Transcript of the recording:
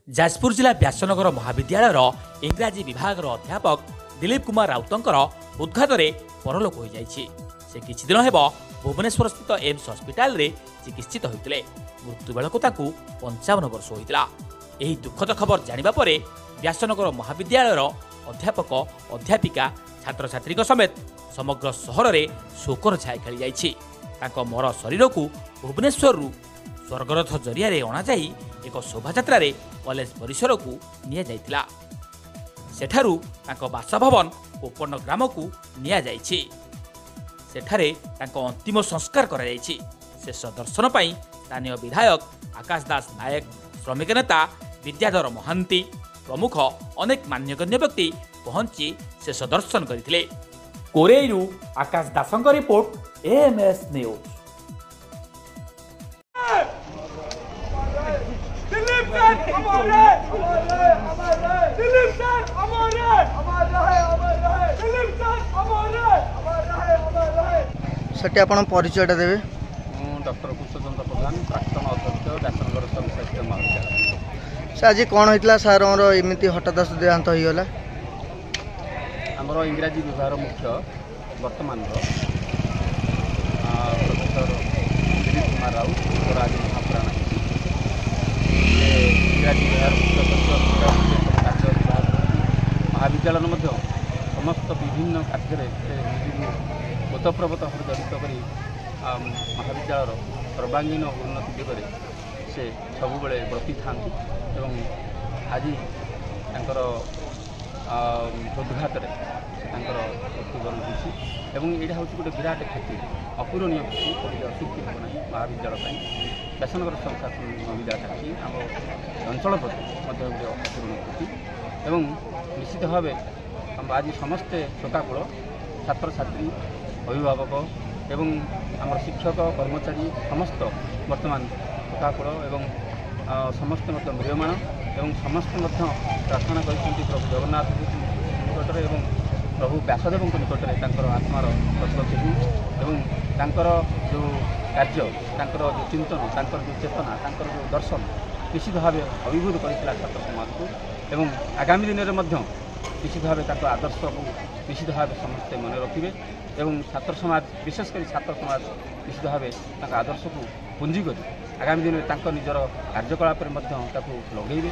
जाजपुर जिला व्यासनगर महाविद्यालय इंग्राजी विभाग अध्यापक दिलीप कुमार राउतंकर उद्घातन परलोक हो जाइछि। से किछि दिन हेब भुवनेश्वर स्थित एम्स हस्पिटाल रे चिकित्सित होइतिले। मृत्यु बेलकु ताकू 55 वर्ष होइतिला। एही दुखद खबर जानिबा परे व्यासनगर महाविद्यालय अध्यापक अध्यापिका छात्र छात्री समेत समग्र सहर में शोकर छाया खेली जाइछि। तांको मर शरीर को भुवनेश्वर स्वर्गरथ जरिया अणा जाई एक शोभायात्रा कॉलेज परिसर को निया जाइतिला। सेठारु तांको बासभवन कोपन ग्राम को निया जाइछि। सेठारे तांको अंतिम संस्कार करा जाइछि। शेष दर्शन पाई स्थानीय विधायक आकाश दास नायक, श्रमिक नेता विद्याधर महांती प्रमुख अनेक मान्यगण्य व्यक्ति पहुंची शेष दर्शन करथिले। कोरेइरु आकाश दासଙ୍କ report AMS news. Dilip sir हमारे दिलीप सर हमारे दिलीप सर हमारे सेठी आपण परिचयटा देबे। डॉक्टर कुशचंद्र प्रधान, प्राक्तन अध्यक्ष व्यासनगर सर्वश्रेष्ठ महाविद्यालय। से आज कौन होइतला सर हमरो एमिति हठात देहांत होइगला? आमर इंग्राजी विभाग मुख्य वर्तमान प्रोफेसर दिलीप कुमार राउत आज महाप्राण। इंग्राजी विभाग मुख्य कार्य विभाग महाविद्यालय समस्त विभिन्न कार्य ओतप्रोत भाव जड़ित कर महाविद्यालय सर्वांगीन उन्नति दिगरे से सब बेले ब्रती था। आज उद्घात मृत्युवरण होती यहाँ हूँ गोटे विराट क्षति, अपूरणीय क्षति असूक्ति हम ना महाविद्यालय व्यासनगर संस्थान महाविद्यालय आम अंचल प्रति गोटे अपूरणीय क्षति। निश्चित भाव हम आज समस्ते शोकाकुल छात्र छात्री अभिभावक एवं आम शिक्षक कर्मचारी समस्त वर्तमान शोकाकुल एवं समस्ते म्रियमाण एवं समस्ते प्रार्थना कर प्रभु जगन्नाथ निकट एवं प्रभु व्यासदेव निकट में आत्मार सद्गति हो जो कार्य जो चिंतन जो चेतना जो दर्शन निश्चित भाव अभिभूत करता छात्र समाज को। आगामी दिन में निश्चित भाव आदर्श को निश्चित भाव समस्ते मन रखिए एवं छात्र समाज विशेषकर छात्र समाज निश्चित भाव आदर्श को पुंजी कर आगामी दिन में निजर कार्यकलाप में लगेबे।